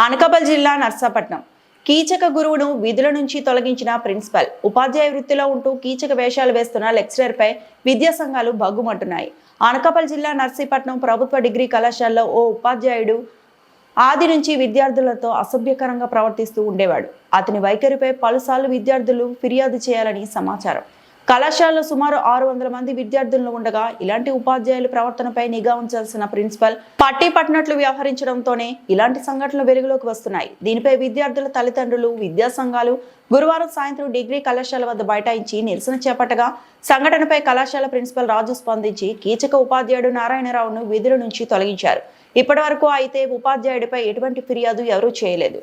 అనకాపల్లి జిల్లా నర్సాపట్నం కీచక గురువును విధుల నుంచి తొలగించిన ప్రిన్సిపల్ ఉపాధ్యాయ వృత్తిలో ఉంటూ కీచక వేషాలు వేస్తున్న లెక్చరర్పై విద్యా సంఘాలు భగ్గుమంటున్నాయి. అనకాపల్లి జిల్లా నర్సీపట్నం ప్రభుత్వ డిగ్రీ కళాశాలలో ఓ ఉపాధ్యాయుడు ఆది నుంచి విద్యార్థులతో అసభ్యకరంగా ప్రవర్తిస్తూ ఉండేవాడు. అతని వైఖరిపై పలుసార్లు విద్యార్థులు ఫిర్యాదు చేయాలని సమాచారం. కళాశాలలో సుమారు 600 మంది విద్యార్థులు ఉండగా ఇలాంటి ఉపాధ్యాయుల ప్రవర్తనపై నిఘా ఉంచాల్సిన ప్రిన్సిపల్ పట్టి పట్టినట్లు వ్యవహరించడంతోనే ఇలాంటి సంఘటనలు వెలుగులోకి వస్తున్నాయి. దీనిపై విద్యార్థుల తల్లిదండ్రులు, విద్యా సంఘాలు గురువారం సాయంత్రం డిగ్రీ కళాశాల వద్ద బైఠాయించి నిరసన చేపట్టగా సంఘటనపై కళాశాల ప్రిన్సిపల్ రాజు స్పందించి కీచక ఉపాధ్యాయుడు నారాయణరావును విధుల నుంచి తొలగించారు. ఇప్పటి వరకు అయితే ఉపాధ్యాయుడిపై ఎటువంటి ఫిర్యాదు ఎవరూ చేయలేదు.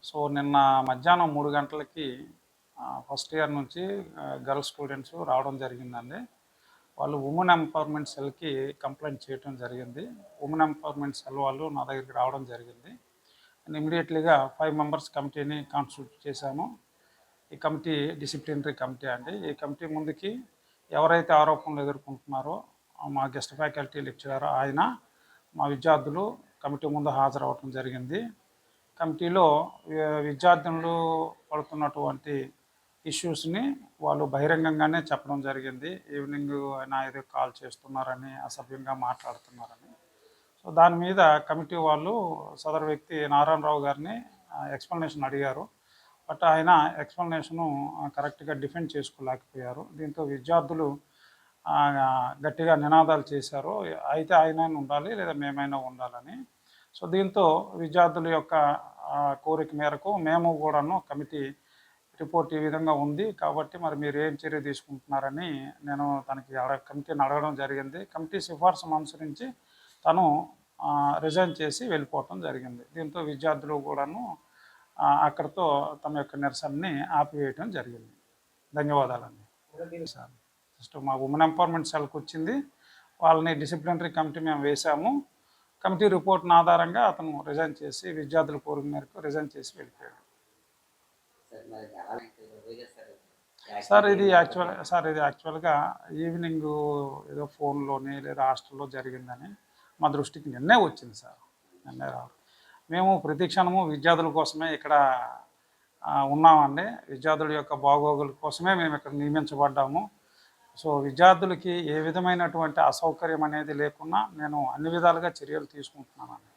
సో నిన్న మధ్యాహ్నం 3 గంటలకి ఫస్ట్ ఇయర్ నుంచి గర్ల్స్ స్టూడెంట్స్ రావడం జరిగిందండి. వాళ్ళు ఉమెన్ ఎంపవర్మెంట్ సెల్కి కంప్లైంట్ చేయడం జరిగింది. ఉమెన్ ఎంపవర్మెంట్ సెల్ వాళ్ళు నా దగ్గరికి రావడం జరిగింది. అండ్ ఇమీడియట్లీగా 5 మెంబర్స్ కమిటీని కాన్స్టిట్యూట్ చేశాము. ఈ కమిటీ డిసిప్లినరీ కమిటీ అండి. ఈ కమిటీ ముందుకి ఎవరైతే ఆరోపణలు ఎదుర్కొంటున్నారో మా గెస్ట్ ఫ్యాకల్టీ లెక్చరర్ ఆయన, మా విద్యార్థులు కమిటీ ముందు హాజరవటం జరిగింది. కమిటీలో విద్యార్థులు పడుతున్నటువంటి ఇష్యూస్ని వాళ్ళు బహిరంగంగానే చెప్పడం జరిగింది. ఈవినింగ్ ఆయన ఏదో కాల్ చేస్తున్నారని, అసభ్యంగా మాట్లాడుతున్నారని. సో దాని మీద కమిటీ వాళ్ళు సదరు వ్యక్తి నారాయణరావు గారిని ఎక్స్ప్లెనేషన్ అడిగారు. బట్ ఆయన ఎక్స్ప్లెనేషను కరెక్ట్గా డిఫెండ్ చేసుకోలేకపోయారు. దీంతో విద్యార్థులు గట్టిగా నినాదాలు చేశారు, అయితే ఆయన ఉండాలి లేదా మేమైనా ఉండాలని. సో దీంతో విద్యార్థుల యొక్క కోరిక మేరకు మేము కూడాను కమిటీ రిపోర్ట్ ఈ విధంగా ఉంది కాబట్టి మరి మీరు ఏం చర్య తీసుకుంటున్నారని నేను కమిటీని అడగడం జరిగింది. కమిటీ సిఫార్సును అనుసరించి తను రిజైన్ చేసి వెళ్ళిపోవటం జరిగింది. దీంతో విద్యార్థులు కూడాను అక్కడితో తమ యొక్క నిరసనని ఆపివేయడం జరిగింది. ధన్యవాదాలండి సార్. ఫస్ట్ మా ఉమెన్ ఎంపవర్మెంట్ సెల్కి వచ్చింది, వాళ్ళని డిసిప్లినరీ కమిటీ మేము వేసాము. కమిటీ రిపోర్ట్ని ఆధారంగా అతను రిజైన్ చేసి విద్యార్థుల కోరిక మేరకు రిజైన్ చేసి వెళ్ళిపోయాడు. సార్ ఇది యాక్చువల్గా ఈవినింగ్ ఏదో ఫోన్లోని లేదా హాస్టల్లో జరిగిందని మా దృష్టికి నిన్నే వచ్చింది సార్. నిన్నే రావడం, మేము ప్రతి క్షణము విద్యార్థుల కోసమే ఇక్కడ ఉన్నామండి. విద్యార్థుల యొక్క బాగోగుల కోసమే మేము ఇక్కడ నియమించబడ్డాము. సో విద్యార్థులకి ఏ విధమైనటువంటి అసౌకర్యం అనేది లేకుండా నేను అన్ని విధాలుగా చర్యలు తీసుకుంటున్నానండి.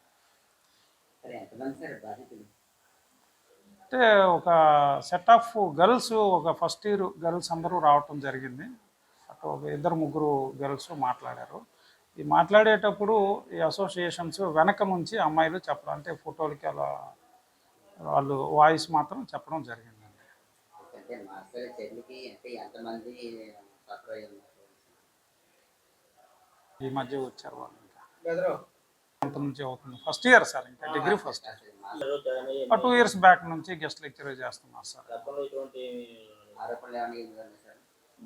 అంటే ఒక సెట్ ఆఫ్ గర్ల్స్, ఒక ఫస్ట్ ఇయర్ గర్ల్స్ అందరూ రావటం జరిగింది. అటు ఒక 2-3 గర్ల్స్ మాట్లాడారు. ఈ మాట్లాడేటప్పుడు ఈ అసోసియేషన్స్ వెనక నుంచి అమ్మాయిలు చెప్పడం, అంటే ఫోటోలకి అలా వాళ్ళు వాయిస్ మాత్రం చెప్పడం జరిగిందండి. ఈ మధ్య వచ్చారు వాళ్ళు, ఇంకా నుంచి అవుతుంది. ఫస్ట్ ఇయర్ సార్, ఇంకా degree first year. 2 years back నుంచి గెస్ట్ లెక్చరర్ చేస్తున్నారు సార్.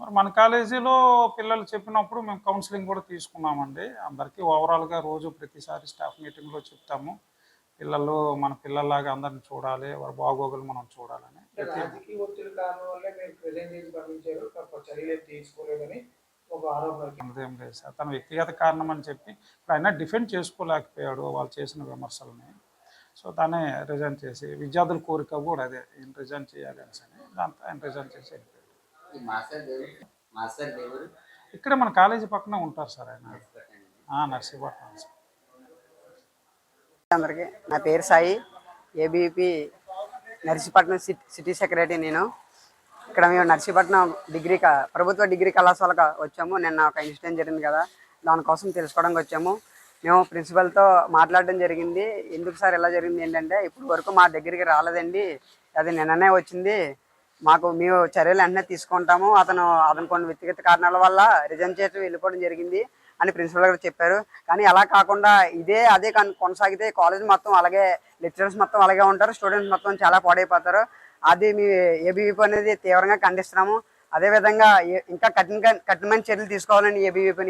మరి మన కాలేజీలో పిల్లలు చెప్పినప్పుడు మేము కౌన్సిలింగ్ కూడా తీసుకున్నామండి. అందరికీ ఓవరాల్గా రోజు ప్రతిసారి స్టాఫ్ మీటింగ్లో చెప్తాము, పిల్లలు మన పిల్లల్లాగా అందరిని చూడాలి, వారి బాగోగులు మనం చూడాలని. అదేం లేదు సార్, తన వ్యక్తిగత కారణం అని చెప్పి ఆయన డిఫెండ్ చేసుకోలేకపోయాడు వాళ్ళు చేసిన విమర్శలని. సో తనే రిజైన్ చేసి, విద్యార్థుల కోరిక కూడా అదే ఈయన రిజైన్ చేయాలి అని, దాంతో ఆయన రిజైన్ చేసి వెళ్ళిపోయాడు. ఇక్కడ మన కాలేజీ పక్కనే ఉంటారు సార్ ఆయన, నర్సీపట్నం సార్. అందరికీ నా పేరు Sai, ABP Narsipatnam city secretary. నేను ఇక్కడ మేము నర్సీపట్నం ప్రభుత్వ డిగ్రీ కళాశాలకు వచ్చాము. నిన్న ఒక ఇన్సిడెంట్ జరిగింది కదా, దానికోసం తెలుసుకోవడానికి వచ్చాము. మేము ప్రిన్సిపల్తో మాట్లాడడం జరిగింది. ఎందుకు సార్ ఇలా జరిగింది ఏంటంటే, ఇప్పుడు వరకు మా దగ్గరికి రాలేదండి, అది నిన్ననే వచ్చింది, మాకు మేము చర్యలు వెంటనే తీసుకుంటాము, అతను కొన్ని వ్యక్తిగత కారణాల వల్ల రిజైన్ చేసి వెళ్ళిపోవడం జరిగింది అని ప్రిన్సిపల్ గారు చెప్పారు. కానీ అలా కాకుండా అదే కొనసాగితే కాలేజ్ మొత్తం అలాగే, లెక్చరర్స్ మొత్తం అలాగే ఉంటారు, స్టూడెంట్స్ మొత్తం చాలా పాడైపోతారు. అది మీ ఏబీవీపీ అనేది తీవ్రంగా ఖండిస్తున్నాము. అదేవిధంగా ఇంకా కఠినమైన చర్యలు తీసుకోవాలని ఏబీవీపీని